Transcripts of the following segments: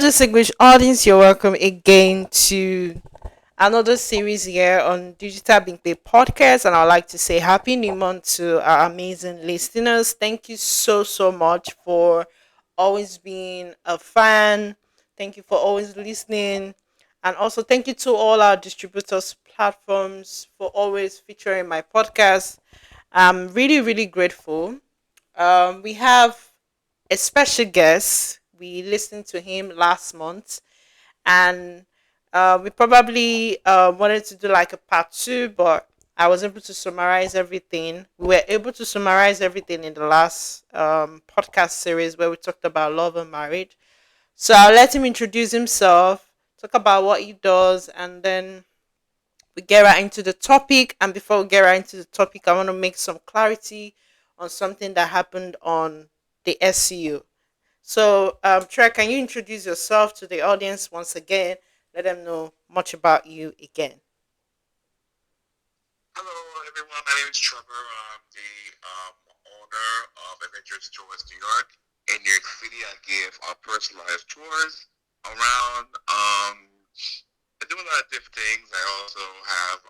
distinguished audience, you're welcome again to another series here on Digital Being Paid Podcast. And I'd like to say Happy New Month to our amazing listeners. Thank you so much for always being a fan. Thank you for always listening. And also, thank you to all our distributors platforms for always featuring my podcast. I'm really grateful. We have a special guest. We listened to him last month, and we probably wanted to do like a part two, but I was able to summarize everything. We were able to summarize everything in the last podcast series where we talked about love and marriage. So I'll let him introduce himself, talk about what he does, and then we get right into the topic. And before we get right into the topic, I want to make some clarity on something that happened on the SCU. So, Trey, can you introduce yourself to the audience once again? Let them know much about you again. Hello, everyone. My name is Trevor. I'm the owner of Adventures Tours New York. In New York City, I give personalized tours around. I do a lot of different things. I also have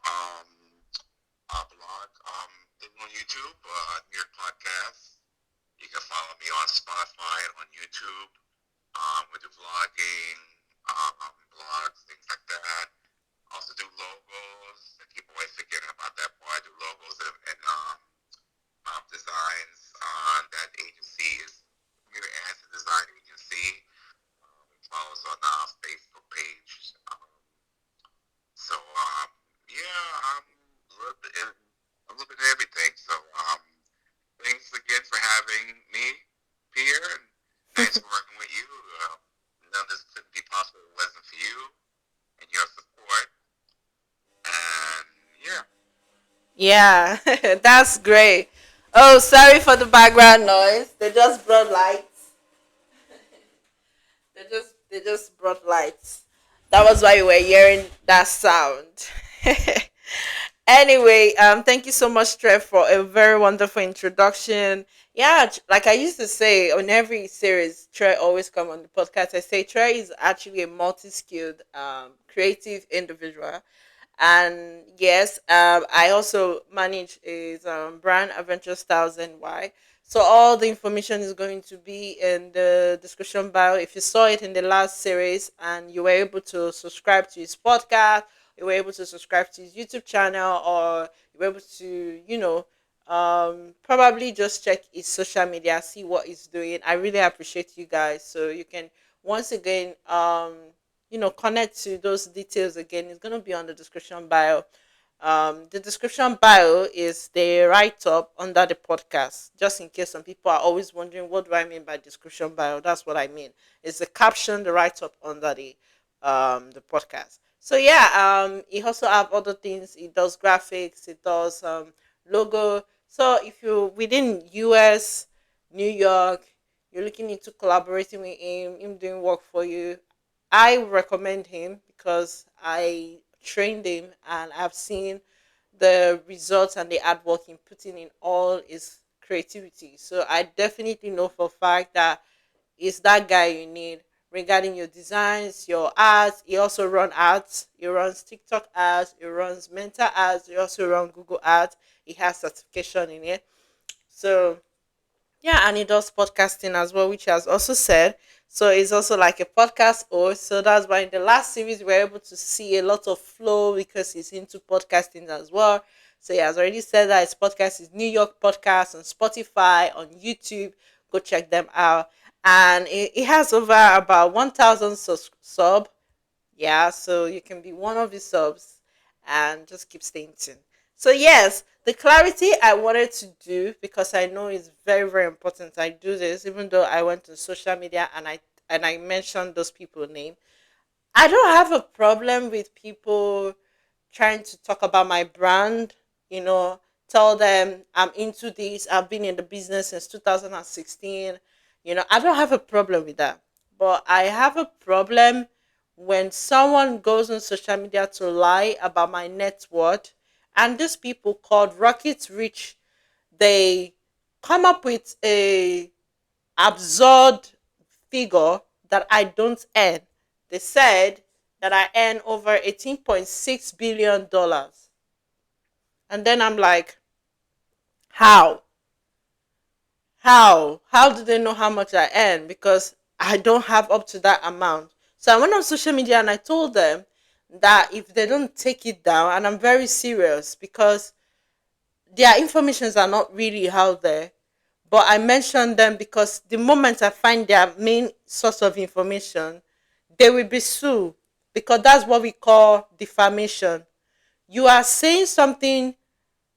a blog, on YouTube, New York Podcast. You can follow me on Spotify and on YouTube. We do vlogging, blogs, things like that. Also do logos. I keep always forgetting about that part. I do logos and designs. That agency is Computer Asset Design Agency. Follow us on our Facebook page. Yeah, I'm a little bit of everything. So thanks again for having me here, and thanks for working with you. None of this couldn't be possible if it wasn't for you and your support. And yeah. Yeah, that's great. Oh, sorry for the background noise. They just brought lights. They just brought lights. That was why you were hearing that sound. Anyway, thank you so much, Trev, for a very wonderful introduction. Yeah, like I used to say on every series, Trey always come on the podcast. I say Trey is actually a multi-skilled, creative individual, and yes, I also manage his brand Adventure Styles NY. So all the information is going to be in the description bio. If you saw it in the last series and you were able to subscribe to his podcast, you were able to subscribe to his YouTube channel, or you were able to, probably just check his social media, see what he's doing. I really appreciate you guys. So you can once again, connect to those details again. It's gonna be on the description bio. The description bio is the write up under the podcast. Just in case some people are always wondering, what do I mean by description bio? That's what I mean. It's the caption, the write up under the podcast. So yeah, he also have other things. He does graphics. He does logo. So if you within US, New York, you're looking into collaborating with him doing work for you, I recommend him because I trained him and I've seen the results and the artwork in putting in all his creativity. So I definitely know for a fact that is that guy you need regarding your designs, your ads. He also run ads. He runs TikTok ads. He runs Meta ads. He also run Google ads. He has certification in it. So yeah, and he does podcasting as well, which he has also said. So he's also like a podcast host. So that's why in the last series we were able to see a lot of flow because he's into podcasting as well. So he has already said that his podcast is New York Podcast on Spotify, on YouTube. Go check them out. And he has over about 1,000 sub. Yeah, so you can be one of his subs and just keep staying tuned. So yes, the clarity I wanted to do because I know it's very important. I do this even though I went to social media and I mentioned those people name. I don't have a problem with people trying to talk about my brand, you know, tell them I'm into this, I've been in the business since 2016. I don't have a problem with that. But I have a problem when someone goes on social media to lie about my net worth, and these people called Rocket Rich, they come up with a absurd figure that I don't earn. They said that I earn over $18.6 billion. And then I'm like, how? How do they know how much I earn? Because I don't have up to that amount. So I went on social media and I told them that if they don't take it down, and I'm very serious because their informations are not really out there. But I mentioned them because the moment I find their main source of information, they will be sued, because that's what we call defamation. You are saying something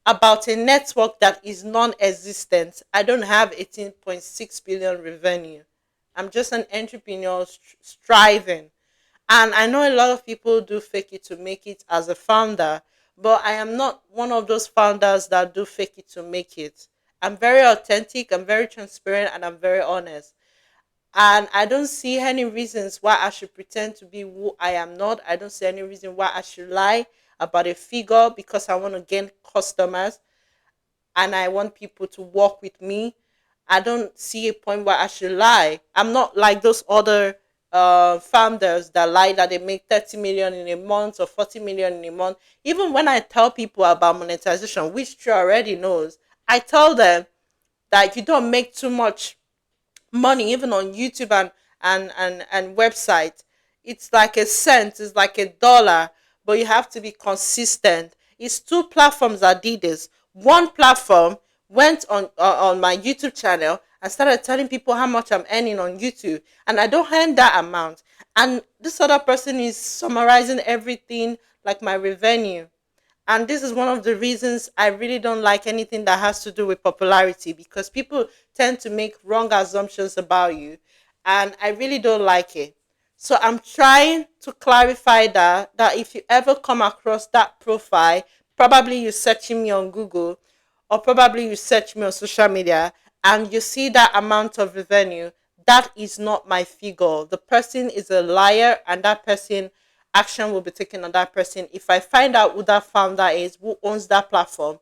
about a network that is non-existent. I don't have 18.6 billion revenue. I'm just an entrepreneur striving. And I know a lot of people do fake it to make it as a founder, but I am not one of those founders that do fake it to make it. I'm very authentic, I'm very transparent, and I'm very honest. And I don't see any reasons why I should pretend to be who I am not. I don't see any reason why I should lie about a figure because I want to gain customers and I want people to work with me. I don't see a point where I should lie. I'm not like those other founders that lie that they make 30 million in a month or 40 million in a month. Even when I tell people about monetization, which Trey already knows, I tell them that you don't make too much money even on YouTube and website. It's like a cent, it's like $1, but you have to be consistent. It's two platforms that did this. One platform went on my YouTube channel and started telling people how much I'm earning on YouTube, and I don't earn that amount. And this other person is summarizing everything like my revenue. And this is one of the reasons I really don't like anything that has to do with popularity, because people tend to make wrong assumptions about you. And I really don't like it. So I'm trying to clarify that if you ever come across that profile, probably you're searching me on Google, or probably you search me on social media, and you see that amount of revenue, that is not my figure. The person is a liar, and that person, action will be taken on that person. If I find out who that founder is, who owns that platform,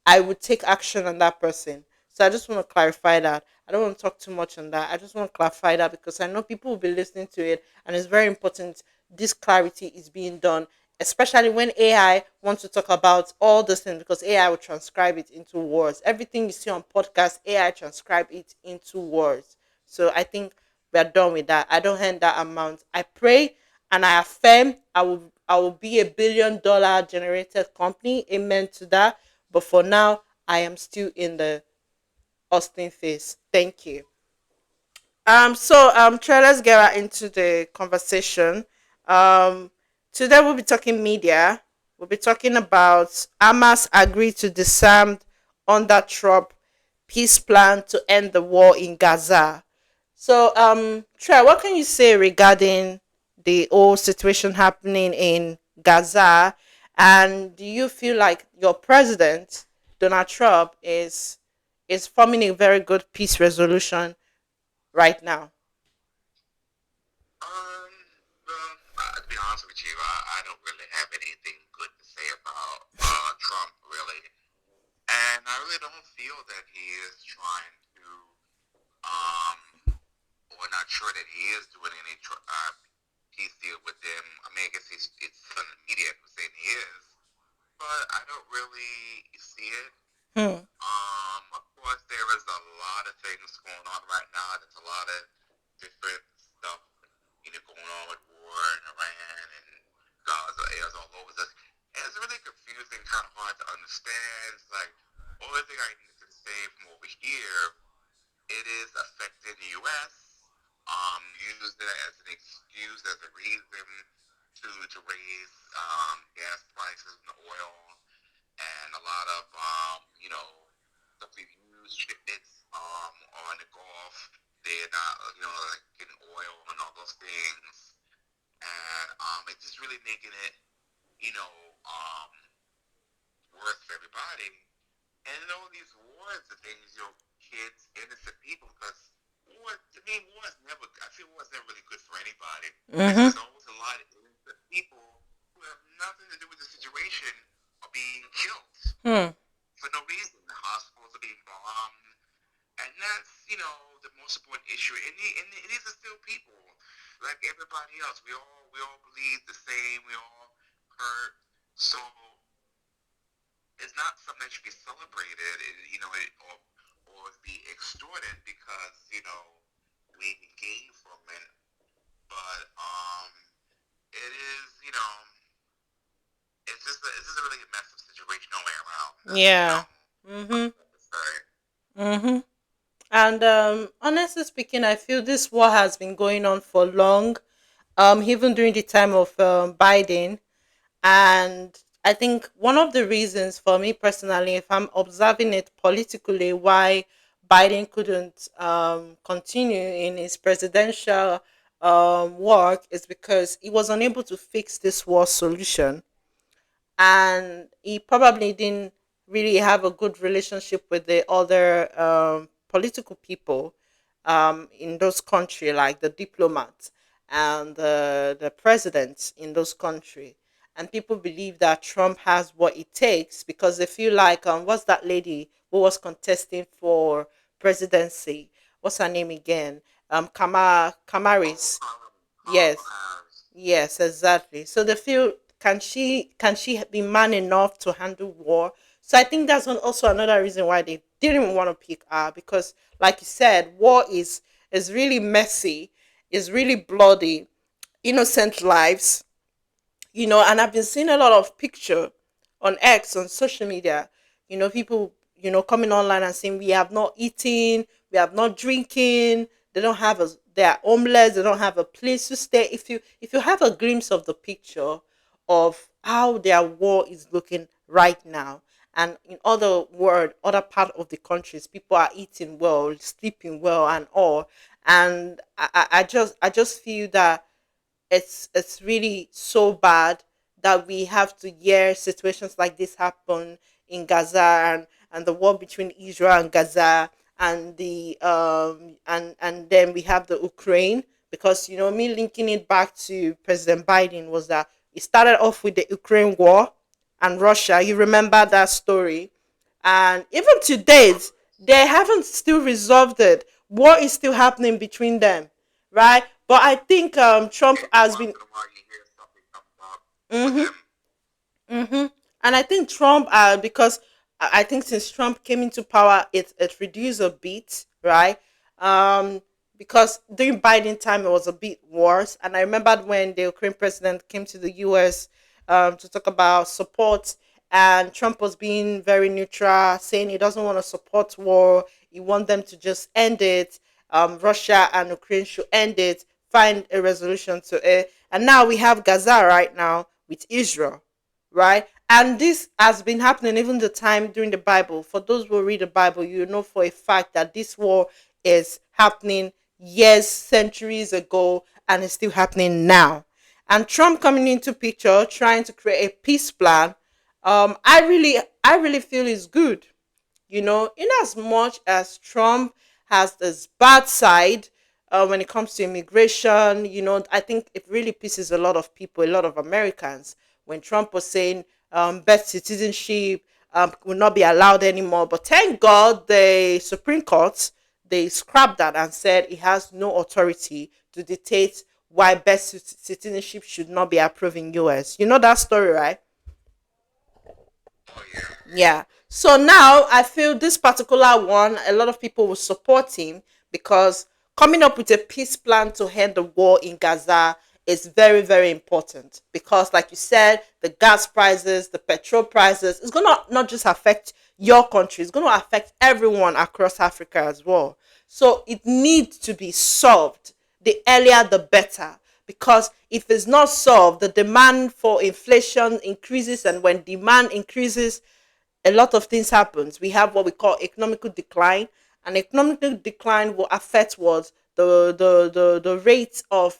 I would take action on that person. So I just want to clarify that. I don't want to talk too much on that. I just want to clarify that because I know people will be listening to it, and it's very important this clarity is being done, especially when AI wants to talk about all those things, because AI will transcribe it into words. Everything you see on podcast, AI transcribe it into words. So I think we are done with that. I don't hand that amount. I pray and I affirm I will be $1 billion generated company. Amen to that. But for now, I am still in the Austin phase. Thank you. Trey, let's get right into the conversation. Um Today we'll be talking media. We'll be talking about Hamas agreed to disarm under Trump peace plan to end the war in Gaza. So, Trey, what can you say regarding the whole situation happening in Gaza? And do you feel like your president, Donald Trump, is forming a very good peace resolution right now? Um, to be honest with you, I don't really have anything good to say about Trump, really. And I really don't feel that he is trying to, um, or not sure that he is doing any peace deal with them. I mean, I guess it's on the media who's saying he is, but I don't really see it. Hmm. Of course, there is a lot of things going on right now. There's a lot of different stuff, going on with war in Iran and Gaza is all over this. And it's really confusing, kind of hard to understand. It's like, only thing I need to say from over here, it is affecting the U.S. Use it as an excuse, as a reason to raise gas prices and oil, and a lot of the reviews shipments on the Gulf. They're not like getting oil and all those things, and it's just really making it you know um worse for everybody. And all these wars and things, kids, innocent people, because to me, I feel war is never really good for anybody. Because Mm-hmm. there's always a lot of innocent people who have nothing to do with the situation are being killed Hmm. for no reason. The hospitals are being bombed. And that's, the most important issue. And these are still people. else. We all believe the same. We all hurt. So it's not something that should be celebrated, or be extorted because we can gain from it. But it is it's just a really messy situation all the way around. Yeah. Mhm. Sorry. Mhm. And honestly speaking, I feel this war has been going on for long. Even during the time of Biden, and I think one of the reasons for me personally, if I'm observing it politically, why Biden couldn't continue in his presidential work is because he was unable to fix this war solution, and he probably didn't really have a good relationship with the other political people in those countries, like the diplomats and the presidents in those countries. And people believe that Trump has what it takes because they feel like, what's that lady who was contesting for presidency? What's her name again? Kamaris. Yes. Yes, exactly. So they feel, can she be man enough to handle war? So I think that's also another reason why they didn't want to pick her, because, like you said, war is really messy, is really bloody, innocent lives, and I've been seeing a lot of picture on X, on social media, people, coming online and saying we have not eaten, we have not drinking, they don't have a, they're homeless, they don't have a place to stay. If you have a glimpse of the picture of how their war is looking right now, and in other world, other part of the countries, people are eating well, sleeping well, and all. And I just feel that it's really so bad that we have to hear situations like this happen in Gaza, and the war between Israel and Gaza, and then we have the Ukraine, because me linking it back to President Biden was that it started off with the Ukraine war and Russia. You remember that story, and even to date they haven't still resolved it. War is still happening between them, right? But I think Trump Every has once been. in a while, you hear something comes up with Mm-hmm, them. mm-hmm. And I think Trump, because I think since Trump came into power, it reduced a bit, right? Um, because during Biden time it was a bit worse. And I remembered when the Ukraine president came to the U.S. To talk about support, and Trump was being very neutral, saying he doesn't want to support war. He wants them to just end it. Russia and Ukraine should end it, find a resolution to it. And now we have Gaza right now with Israel, right? And this has been happening even the time during the Bible. For those who read the Bible, you know for a fact that this war is happening years, centuries ago, and it's still happening now. And Trump coming into picture, trying to create a peace plan, I really feel is good. In as much as Trump has this bad side when it comes to immigration, I think it really pisses a lot of people, a lot of Americans, when Trump was saying birth citizenship will not be allowed anymore. But thank God the Supreme Court, they scrapped that and said it has no authority to dictate why birth citizenship should not be approved in US. You know that story, right? Oh yeah. Yeah. So now I feel this particular one, a lot of people will support him, because coming up with a peace plan to end the war in Gaza is very, very important. Because, like you said, the gas prices, the petrol prices, it's going to not just affect your country, it's going to affect everyone across Africa as well. So it needs to be solved. The earlier, the better. Because if it's not solved, the demand for inflation increases, and when demand increases, a lot of things happens. We have what we call economical decline, and economical decline will affect what the rate of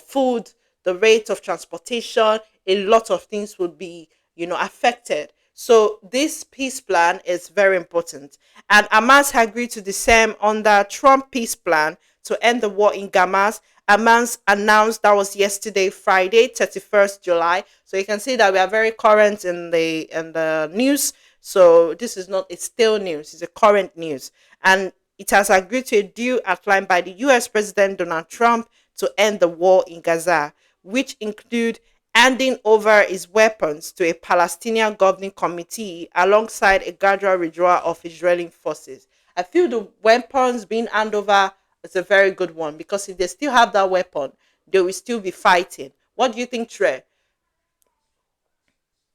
food, the rate of transportation. A lot of things would be affected. So this peace plan is very important, and Hamas agreed to the same under Trump peace plan to end the war in Hamas. Hamas announced that was yesterday, Friday, 31st July. So you can see that we are very current in the news. So this is not, it's still news, it's a current news. And it has agreed to a deal outlined by the US President Donald Trump to end the war in Gaza, which include handing over his weapons to a Palestinian governing committee alongside a gradual withdrawal of Israeli forces. I feel the weapons being handed over is a very good one because if they still have that weapon, they will still be fighting. What do you think, Trey?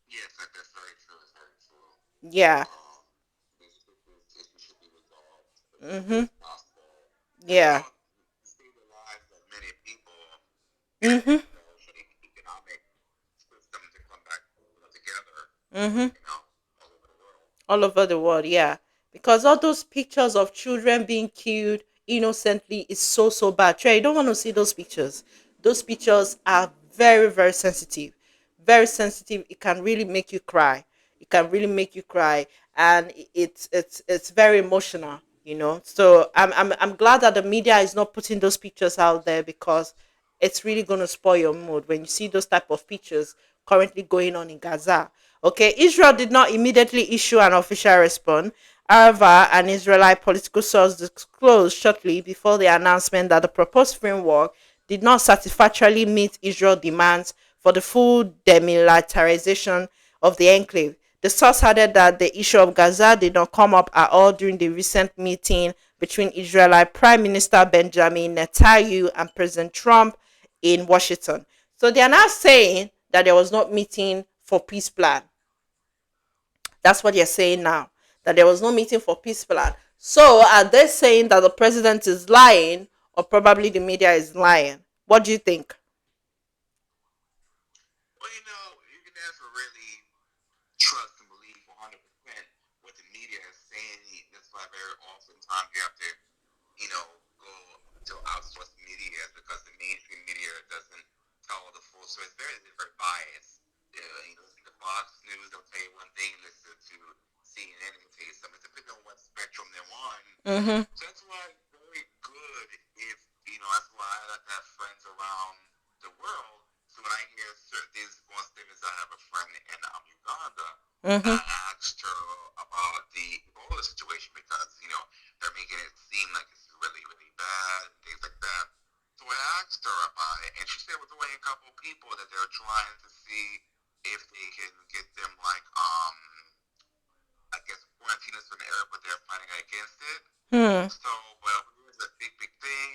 Yes, that's very true. It's very true. Yeah. This issue should be resolved as quickly Mm-hmm. as possible. And, Yeah. save the lives of many people and, Mm-hmm. for the economic system to come back, together, Mm-hmm. all over the world. All over the world, yeah. Because all those pictures of children being killed innocently is so so bad. Trey, you don't want to see those pictures. Those pictures are very, very sensitive. Very sensitive. It can really make you cry. It can really make you cry. And it's very emotional, you know. So I'm glad that the media is not putting those pictures out there because it's really going to spoil your mood when you see those type of pictures currently going on in Gaza. Okay, Israel did not immediately issue an official response. However, an Israeli political source disclosed shortly before the announcement that the proposed framework did not satisfactorily meet Israel's demands for the full demilitarization of the enclave. The source added that the issue of Gaza did not come up at all during the recent meeting between Israeli Prime Minister Benjamin Netanyahu and President Trump in Washington. So they are now saying that there was not meeting for peace plan. That's what they're saying now. That there was no meeting for peace plan. So are they saying that the president is lying or probably the media is lying? What do you think? Well, you can never really trust and believe 100% what the media is saying. That's why very oftentimes you have to, go to outsource media because the mainstream media doesn't tell the full story. It's very biased. You listen to Fox News, they'll tell you one thing. Listen to CNN, they'll tell you something. Depending on what spectrum they're on. Mm-hmm. So that's why it's very good if, that's why I like to have friends around the world. So when I hear certain things, for instance, I have a friend in Uganda, and Mm-hmm. I asked her about the Ebola situation because, they're making it seem like it's really, really bad and things like that. So I asked her about it, and she said with only a couple of people that they're trying to see if they can get them, like, I guess, quarantine us from the area, but they're fighting against it. Hmm. So, well, it's a big, big thing.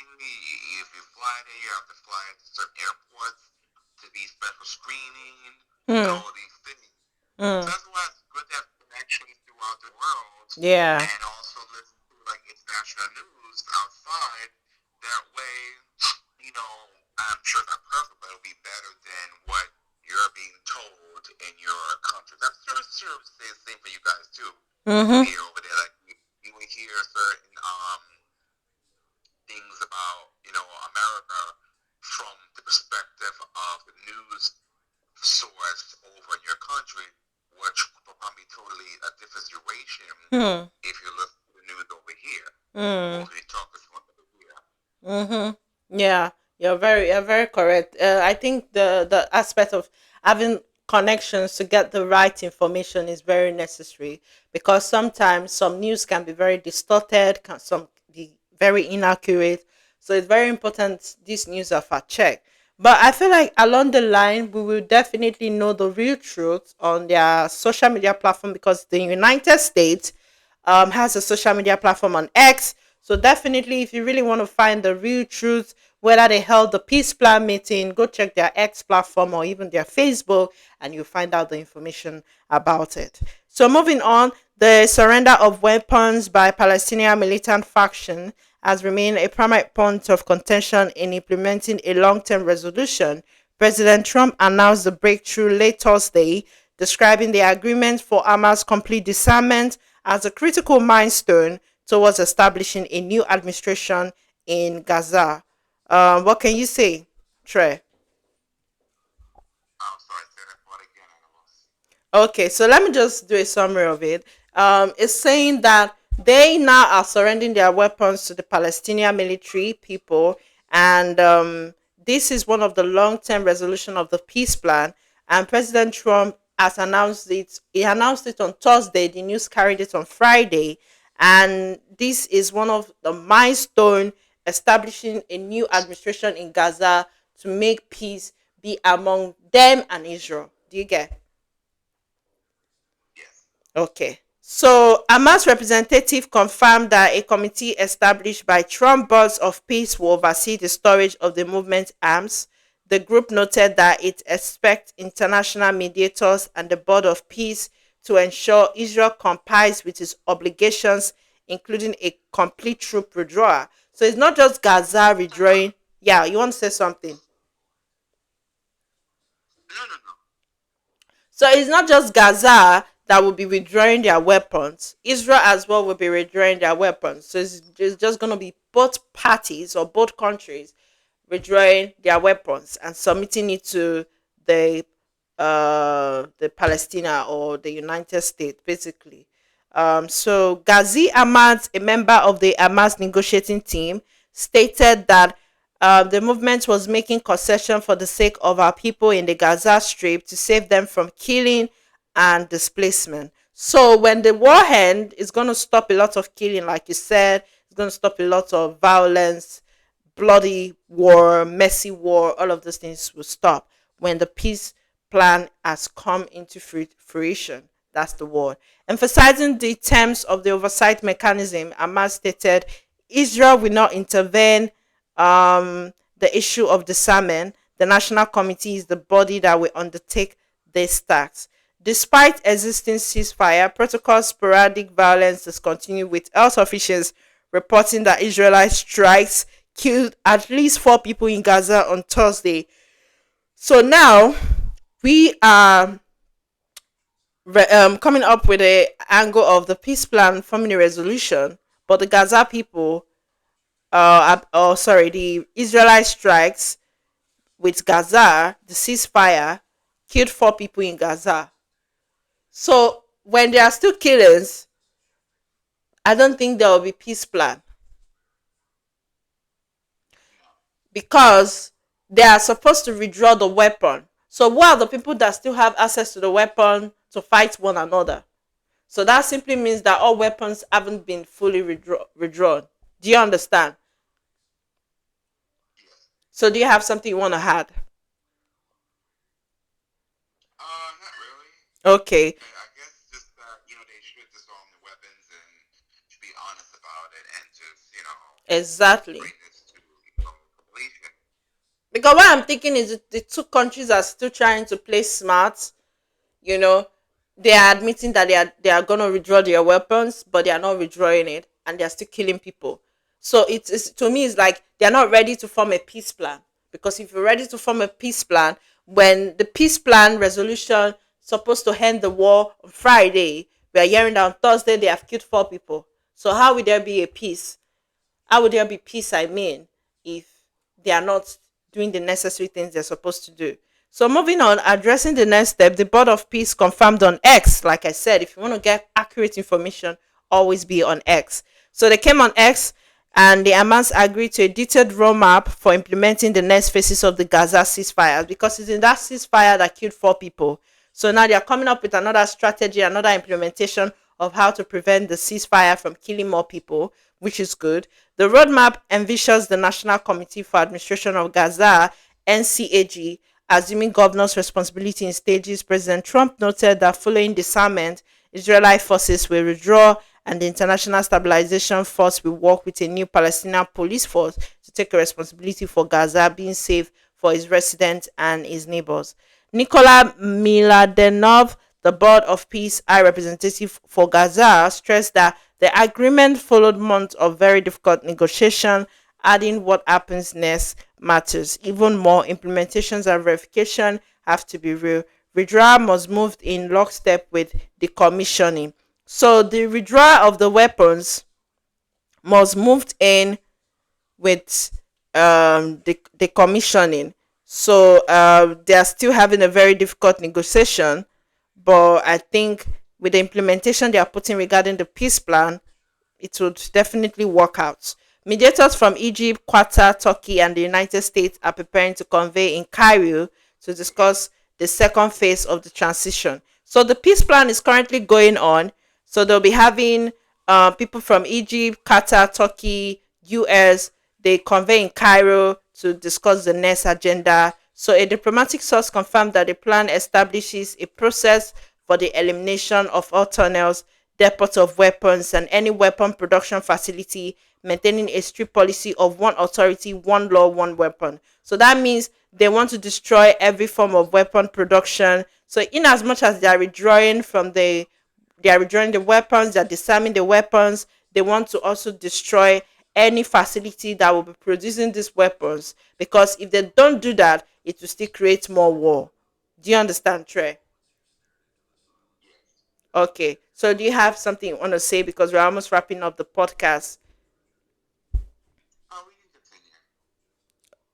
If you fly there, you have to fly to certain airports to be special screening and Hmm. all these things. So Hmm. that's why it's good to have connections throughout the world Yeah. and also listen to like international news outside. That way, I'm sure it's not perfect, but it'll be better than what you're being told in your country. I'm sure say the same for you guys too. Mm-hmm. Here over there, like you will hear certain things about America from the perspective of the news source over in your country, which will probably be totally a different situation Hmm. if you look at the news over here, or Hmm. if you talk to someone over here. Mm-hmm. Yeah, you're very correct. I think the aspect of having connections to get the right information is very necessary because sometimes some news can be very distorted, can some be very inaccurate. So it's very important these news are fact checked. But I feel like along the line we will definitely know the real truth on their social media platform because the United States has a social media platform on X. So definitely, if you really want to find the real truth, whether they held the peace plan meeting, go check their X platform or even their Facebook, and you'll find out the information about it. So moving on, the surrender of weapons by Palestinian militant faction has remained a primary point of contention in implementing a long-term resolution. President Trump announced the breakthrough late Thursday, describing the agreement for Hamas complete disarmament as a critical milestone towards establishing a new administration in Gaza. What can you say, Trey? I'm sorry, say that part again, Animals. Okay, so let me just do a summary of it. It's saying that they now are surrendering their weapons to the Palestinian military people, and this is one of the long-term resolution of the peace plan. And President Trump has announced it. He announced it on Thursday. The news carried it on Friday, and this is one of the milestone establishing a new administration in Gaza to make peace be among them and Israel. Do you get? Yes. Okay. So Hamas representative confirmed that a committee established by Trump Boards of Peace will oversee the storage of the movement's arms. The group noted that it expects international mediators and the Board of Peace to ensure Israel complies with its obligations, including a complete troop withdrawal. So it's not just Gaza withdrawing. Yeah, you want to say something? No, no, no. So it's not just Gaza that will be withdrawing their weapons. Israel as well will be withdrawing their weapons. So it's just going to be both parties or both countries withdrawing their weapons and submitting it to the the Palestinian or the United States, basically. So Ghazi Hamad, a member of the Hamas negotiating team, stated that the movement was making concession for the sake of our people in the Gaza Strip to save them from killing and displacement. So when the war ends, it's going to stop a lot of killing, like you said. It's going to stop a lot of violence, bloody war, messy war. All of those things will stop when the peace plan has come into fruition. That's the word. Emphasizing the terms of the oversight mechanism, Hamas stated Israel will not intervene the issue of disarmament. The National Committee is the body that will undertake this task. Despite existing ceasefire protocols, sporadic violence has continued, with health officials reporting that Israeli strikes killed at least 4 people in Gaza on Thursday. So now we are coming up with a angle of the peace plan forming a resolution, but the Gaza people, the Israeli strikes with Gaza, the ceasefire killed 4 people in Gaza. So when there are still killings, I don't think there will be peace plan because they are supposed to withdraw the weapon. So what are the people that still have access to the weapon to fight one another? So that simply means that all weapons haven't been fully withdrawn. Do you understand? Yes. So do you have something you want to add? Not really. Okay, I guess just that they should disarm the weapons and to be honest about it and just exactly. bring this to completion. Because what I'm thinking is the two countries are still trying to play smart. You know, they are admitting that they are gonna withdraw their weapons, but they are not withdrawing it, and they are still killing people. So it's to me, it's like they are not ready to form a peace plan. Because if you're ready to form a peace plan, when the peace plan resolution supposed to end the war on Friday, we are hearing that on Thursday they have killed 4 people. So how will there be a peace? How would there be peace, I mean, if they are not doing the necessary things they're supposed to do? So moving on, addressing the next step, the Board of Peace confirmed on X. Like I said, if you want to get accurate information, always be on X. So they came on X and the Hamas agreed to a detailed roadmap for implementing the next phases of the Gaza ceasefire, because it's in that ceasefire that killed 4 people. So now they are coming up with another strategy, another implementation of how to prevent the ceasefire from killing more people, which is good. The roadmap envisions the National Committee for Administration of Gaza, NCAG, assuming governor's responsibility in stages. President Trump noted that following disarmament, Israeli forces will withdraw and the International Stabilization Force will work with a new Palestinian police force to take responsibility for Gaza being safe for its residents and its neighbors. Nikola Miladenov, the Board of Peace High Representative for Gaza, stressed that the agreement followed months of very difficult negotiation, adding what happens next matters even more. Implementations and verification have to be real. Withdrawal must move in lockstep with decommissioning. So the withdrawal of the weapons must move in with the commissioning. So they are still having a very difficult negotiation, but I think with the implementation they are putting regarding the peace plan, it would definitely work out. Mediators from Egypt, Qatar, Turkey, and the United States are preparing to convene in Cairo to discuss the second phase of the transition. So the peace plan is currently going on. So they'll be having people from Egypt, Qatar, Turkey, US. they convene in Cairo to discuss the next agenda. So, a diplomatic source confirmed that the plan establishes a process for the elimination of all tunnels, depots of weapons, and any weapon production facility, maintaining a strict policy of one authority, one law, one weapon. So that means they want to destroy every form of weapon production. So, in as much as they are withdrawing the weapons, they're disarming the weapons, they want to also destroy any facility that will be producing these weapons, because if they don't do that, it will still create more war. Do you understand, Trey? Okay. So do you have something you want to say, because we're almost wrapping up the podcast? We can continue.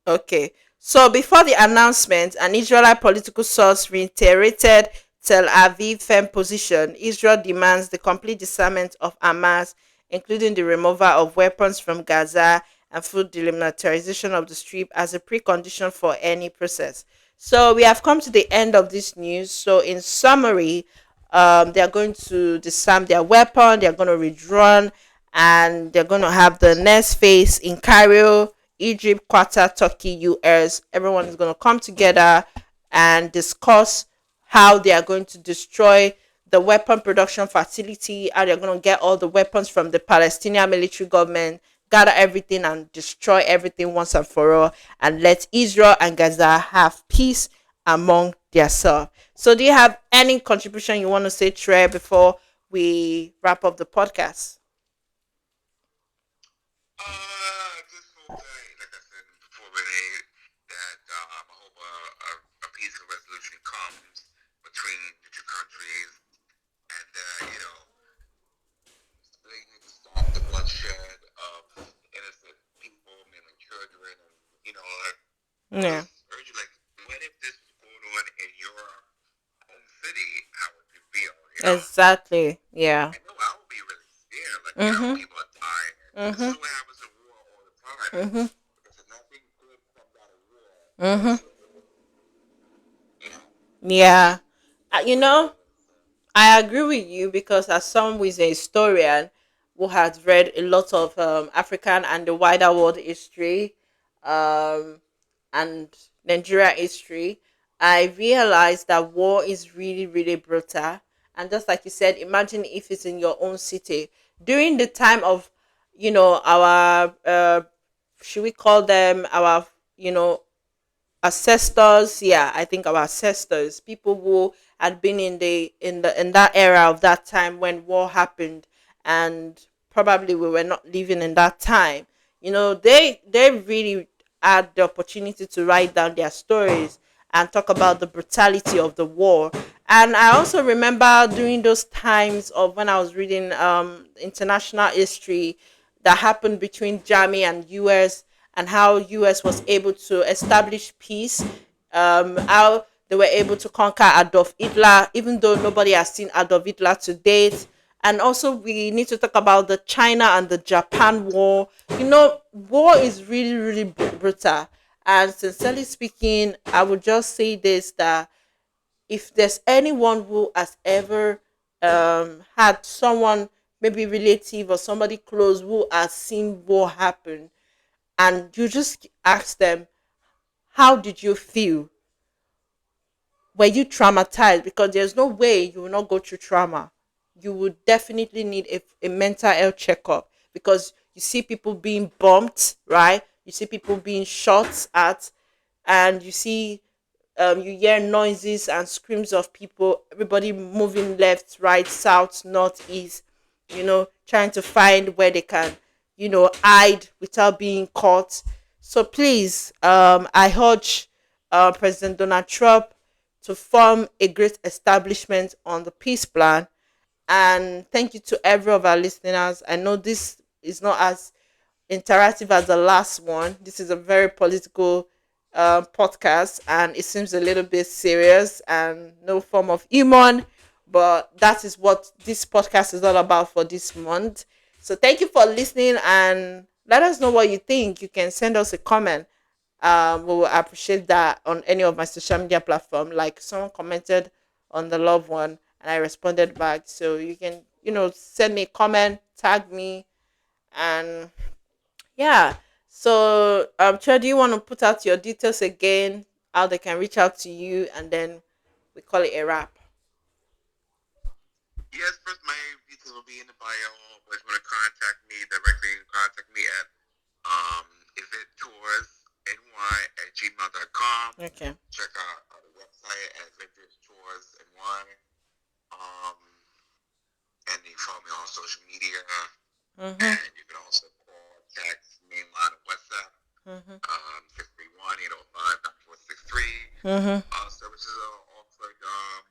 Okay. So before the announcement, an Israeli political source reiterated Tel Aviv's firm position. Israel demands the complete disarmament of Hamas, including the removal of weapons from Gaza and full demilitarization of the Strip, as a precondition for any process. So we have come to the end of this news. So in summary, they are going to disarm their weapon, they are going to withdraw, and they're going to have the next phase in Cairo, Egypt, Qatar, Turkey, US. Everyone is going to come together and discuss how they are going to destroy the weapon production facility, how they're going to get all the weapons from the Palestinian military government, gather everything and destroy everything once and for all, and let Israel and Gaza have peace among themselves. So, do you have any contribution you want to say, Trey, before we wrap up the podcast? Just hope that, like I said before, Renee, that I hope a peaceful resolution comes between the two countries, and they need to stop the bloodshed of innocent people, men and children, and Yeah, just urge you, like, what if this was going on in your home city? How would you feel? exactly. Yeah. I know I would be really scared. Like, Mhm. people are dying. This is Mhm. what happens in war all the time. Mhm. Because if nothing good comes out of war, Mhm. you know, Yeah. that's You what it know, is. So, I agree with you, because as someone who is a historian who has read a lot of African and the wider world history, um, and Nigeria history, I realized that war is really, really brutal. And just like you said, imagine if it's in your own city during the time of, our, should we call them our, you know, ancestors. Yeah, I think our ancestors, people who had been in that era of that time when war happened, and probably we were not living in that time. They really had the opportunity to write down their stories and talk about the brutality of the war. And I also remember during those times of when I was reading international history that happened between Germany and US, and how US was able to establish peace, how they were able to conquer Adolf Hitler, even though nobody has seen Adolf Hitler to date. And also, we need to talk about the China and the Japan war. War is really, really brutal. And sincerely speaking, I would just say this, that if there's anyone who has ever had someone, maybe relative or somebody close, who has seen war happen, and you just ask them, how did you feel? Were you traumatized? Because there's no way you will not go through trauma. You would definitely need a mental health checkup, because you see people being bumped, right? You see people being shot at, and you hear noises and screams of people, everybody moving left, right, south, north, east, trying to find where they can, hide without being caught. So please, I urge President Donald Trump to form a great establishment on the peace plan. And thank you to every of our listeners. I know this is not as interactive as the last one. This is a very political podcast, and it seems a little bit serious and no form of humor. But that is what this podcast is all about for this month. So thank you for listening, and let us know what you think. You can send us a comment. We will appreciate that on any of my social media platform. Like, someone commented on the loved one, and I responded back. So you can, send me a comment, tag me, and yeah. So, Tre, do you want to put out your details again, how they can reach out to you, and then we call it a wrap? Yes, first my details will be in the bio. But if you want to contact me directly, you can contact me at um, eventtoursny@gmail.com. Okay. Check out the website at Adventures Tours NY. Um, and you can follow me on social media. Mm-hmm. And you can also call, text, mainline, or WhatsApp. Mm-hmm. 631-805-9463. Mm-hmm. Services are offered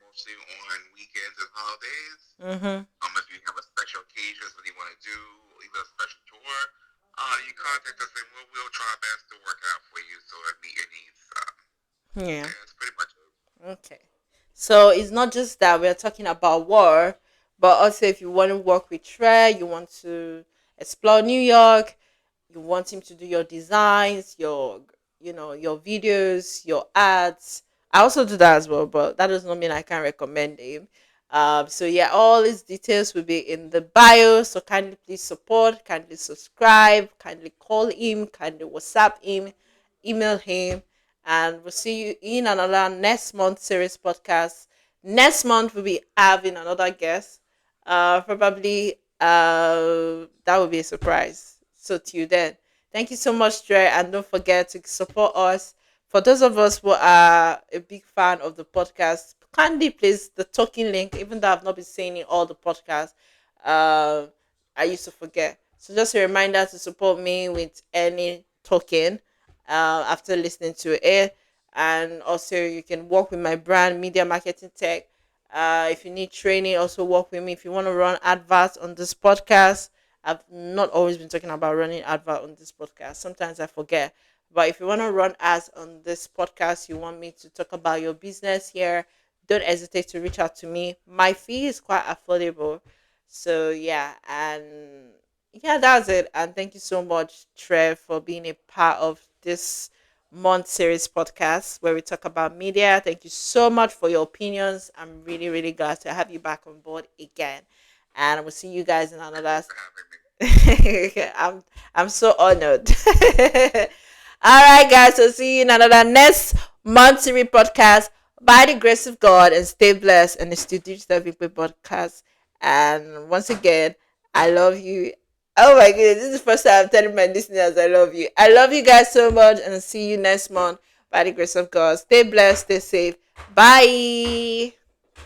mostly on weekends and holidays. Mm-hmm. If you have a special occasions that you want to do, either a special tour, you contact us and we'll try our best to work out for you so it meet your needs. Yeah. Yeah, that's pretty much it. Okay. So it's not just that we're talking about war, but also if you want to work with Trey, you want to explore New York, you want him to do your designs, your videos, your ads. I also do that as well, but that does not mean I can't recommend him. So yeah, all his details will be in the bio. So kindly please support, kindly subscribe, kindly call him, kindly WhatsApp him, email him, and we'll see you in another next month series podcast. Next month we'll be having another guest. Probably that will be a surprise. So till then, thank you so much, Dre, and don't forget to support us. For those of us who are a big fan of the podcast, kindly please the token link. Even though I've not been saying it all the podcast, uh, I used to forget. So just a reminder to support me with any token after listening to it. And also, you can work with my brand, Media Marketing Tech. If you need training, also work with me. If you want to run adverts on this podcast, I've not always been talking about running advert on this podcast. Sometimes I forget. But if you want to run ads on this podcast, you want me to talk about your business here, don't hesitate to reach out to me. My fee is quite affordable. So yeah, and yeah, that's it. And thank you so much, Trev, for being a part of this month series podcast where we talk about media. Thank you so much for your opinions. I'm really, really glad to have you back on board again. And I will see you guys in another. Thanks for having me. I'm so honored. All right, guys. So see you in another next month series podcast. By the grace of God, and stay blessed. And it's the Digital People podcast. And once again, I love you. Oh my goodness, this is the first time I'm telling my listeners I love you. I love you guys so much, and I'll see you next month. By the grace of God, stay blessed, stay safe. Bye.